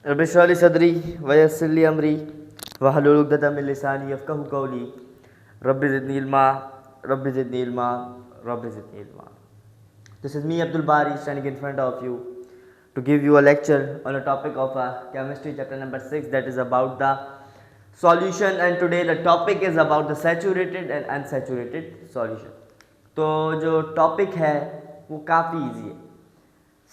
रब इश्रह ली सदरी वयस्सिर ली अमरी वहलुल उक़दतम मिन लिसानी यफ़क़हू क़ौली rabbi ज़िदनी इल्मा rabbi ज़िदनी इल्मा rabbi ज़िदनी इल्मा. This is me Abdul Bari standing in front of you to give you a lecture on a topic of chemistry chapter number 6, that is about the solution, and today the topic is about the saturated and unsaturated solution. तो जो topic है वो काफ़ी easy है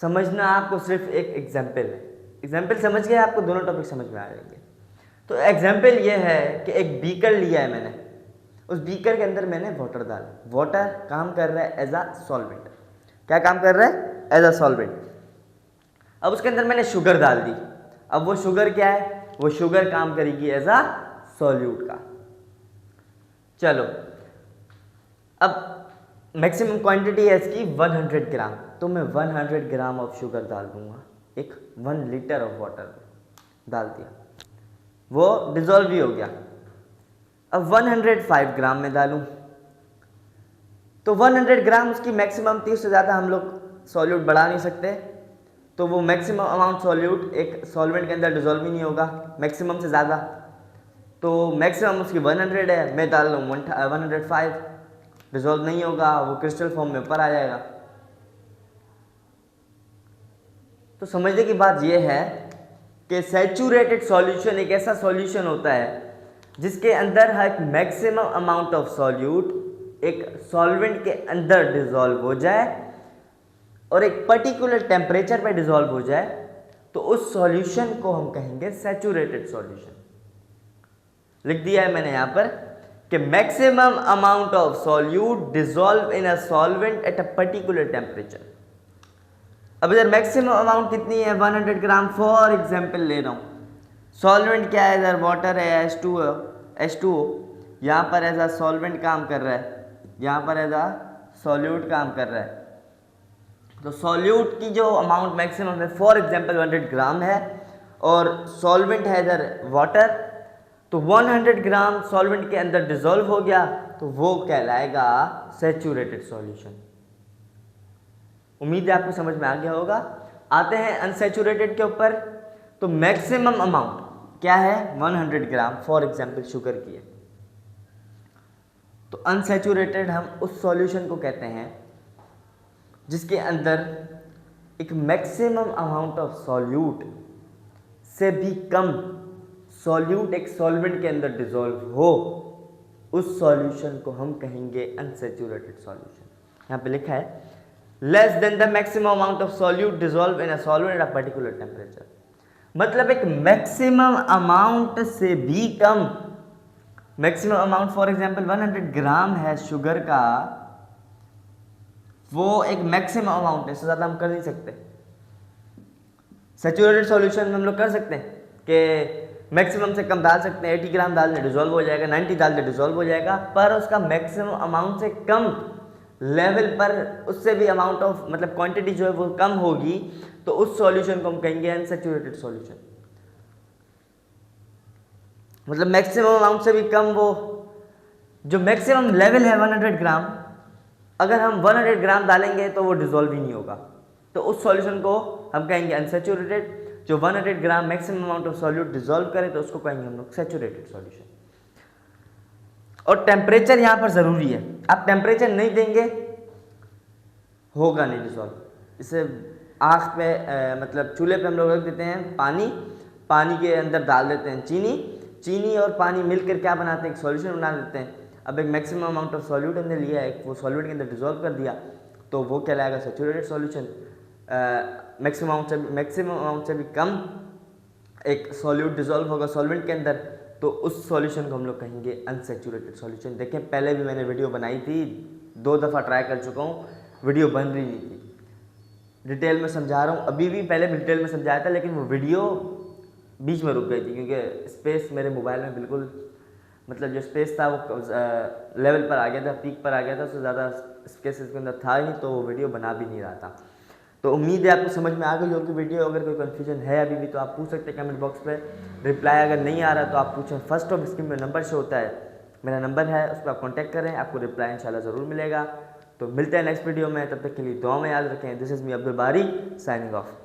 समझना, आपको सिर्फ एक एग्जाम्पल है. एग्जाम्पल समझ गए आपको दोनों टॉपिक समझ में आ जाएंगे. तो एग्जाम्पल ये है कि एक बीकर लिया है मैंने, उस बीकर के अंदर मैंने वाटर डाला. वाटर काम कर रहा है एज अ सॉल्वेंट. क्या काम कर रहा है? As a solvent. अब उसके अंदर मैंने शुगर डाल दी. अब वो शुगर क्या है? वो शुगर काम करेगी एज अ सॉल्यूट का. चलो, अब मैक्सिमम क्वांटिटी है इसकी 100 ग्राम, तो मैं 100 ग्राम ऑफ शुगर डाल दूंगा. एक 1 लीटर ऑफ वाटर डाल दिया, वो डिजोल्व भी हो गया. अब 105 ग्राम में डालूं तो 100 ग्राम उसकी मैक्सिमम थी, उससे ज़्यादा हम लोग सॉल्यूट बढ़ा नहीं सकते. तो वो मैक्सिमम अमाउंट सॉल्यूट एक सॉल्वेंट के अंदर डिजोल्व ही नहीं होगा मैक्सिमम से ज़्यादा. तो मैक्सिमम उसकी 100 है, मैं डाल लूँ 105, डिजोल्व नहीं होगा, वो क्रिस्टल फॉर्म में ऊपर आ जाएगा. तो समझने की बात यह है कि सैचुरेटेड सॉल्यूशन एक ऐसा सॉल्यूशन होता है जिसके अंदर एक मैक्सिमम अमाउंट ऑफ सॉल्यूट एक सॉल्वेंट के अंदर डिजोल्व हो जाए और एक पर्टिकुलर टेम्परेचर पे डिजोल्व हो जाए. तो उस सॉल्यूशन को हम कहेंगे सैचुरेटेड सॉल्यूशन. लिख दिया है मैंने यहाँ पर कि maximum amount of solute dissolve in a solvent at a particular temperature. अब इधर मैक्सिमम अमाउंट कितनी है? 100 ग्राम. फॉर एग्जांपल ले रहा हूँ. सॉल्वेंट क्या है? इधर वाटर है, H2O. यहाँ पर एज अ सॉल्वेंट काम कर रहा है, यहाँ पर एज अ सॉल्यूट काम कर रहा है. तो सॉल्यूट की जो अमाउंट मैक्सिमम है फॉर एग्जांपल 100 ग्राम है और सॉल्वेंट है इधर वाटर. तो 100 ग्राम सॉल्वेंट के अंदर डिजोल्व हो गया तो वो कहलाएगा सैचुरेटेड सॉल्यूशन. उम्मीद है आपको समझ में आ गया होगा. आते हैं अनसैचुरेटेड के ऊपर. तो मैक्सिमम अमाउंट क्या है? 100 ग्राम फॉर एग्जांपल शुगर की है. तो अनसैचुरेटेड हम उस सॉल्यूशन को कहते हैं जिसके अंदर एक मैक्सिमम अमाउंट ऑफ सॉल्यूट से भी कम सॉल्यूट एक सॉल्वेंट के अंदर डिजोल्व हो. उस सॉल्यूशन को हम कहेंगे अनसैचुरेटेड सॉल्यूशन. यहाँ पे लिखा है less than the maximum amount of solute dissolve in a solvent at a particular temperature. मतलब एक मैक्सिमम अमाउंट से भी कम. मैक्सिमम अमाउंट फॉर एग्जांपल 100 ग्राम है शुगर का, वो एक मैक्सिमम अमाउंट है, इससे ज़्यादा हम कर नहीं सकते. सैचुरेटेड सॉल्यूशन में हम लोग कर सकते हैं कि मैक्सिमम से कम डाल सकते हैं. 80 ग्राम डाल दे डिजोल्व हो जाएगा, 90 डाल दे डिजोल्व हो जाएगा, पर उसका मैक्सिमम अमाउंट से कम लेवल पर उससे भी अमाउंट ऑफ मतलब क्वांटिटी जो है वो कम होगी. तो उस सॉल्यूशन को हम कहेंगे अनसैचुरेटेड सॉल्यूशन. मतलब मैक्सिमम अमाउंट से भी कम, वो जो मैक्सिमम लेवल है 100 ग्राम, अगर हम 100 ग्राम डालेंगे तो वो डिजोल्व ही नहीं होगा. तो उस सॉल्यूशन को हम कहेंगे अनसैचुरेटेड. जो 100 gram maximum amount of solute dissolve करे तो उसको कहेंगे हम लोग सैचुरेटेड सॉल्यूशन. और टेम्परेचर यहाँ पर ज़रूरी है. आप टेम्परेचर नहीं देंगे होगा नहीं डिजोल्व. इसे आग पे मतलब चूल्हे पे हम लोग रख देते हैं पानी, पानी के अंदर डाल देते हैं चीनी और पानी मिलकर क्या बनाते हैं? एक सॉल्यूशन बना देते हैं. अब एक मैक्सिमम अमाउंट ऑफ सॉल्यूट हमने लिया है, वो सॉल्यूट के अंदर डिजोल्व कर दिया तो वो कहलाएगा सैचुरेटेड सॉल्यूशन. मैक्सिमम अमाउंट से भी कम एक सॉल्यूट डिजोल्व होगा सॉल्वेंट के अंदर, तो उस सॉल्यूशन को हम लोग कहेंगे अनसैचुरेटेड सॉल्यूशन. देखें पहले भी मैंने वीडियो बनाई थी, 2 दफ़ा ट्राई कर चुका हूँ, वीडियो बन रही नहीं थी. डिटेल में समझा रहा हूँ, अभी भी पहले भी डिटेल में समझाया था लेकिन वो वीडियो बीच में रुक गई थी क्योंकि स्पेस मेरे मोबाइल में बिल्कुल मतलब जो स्पेस था वो लेवल पर आ गया था, पीक पर आ गया था, उससे ज़्यादा स्पेस इसके अंदर था ही, तो वो वीडियो बना भी नहीं रहा था. तो उम्मीद है आपको समझ में आ गई होगी वीडियो. अगर कोई कन्फ्यूजन है अभी भी तो आप पूछ सकते हैं कमेंट बॉक्स पे. रिप्लाई अगर नहीं आ रहा तो आप पूछें. फर्स्ट ऑफ स्क्रीन में नंबर शो होता है, मेरा नंबर है, उस पर आप कॉन्टैक्ट करें, आपको रिप्लाई इंशाल्लाह ज़रूर मिलेगा. तो मिलते हैं नेक्स्ट वीडियो में, तब तक के लिए दुआ में याद रखें. दिस इज़ मी अब्दुल बारी साइनिंग ऑफ.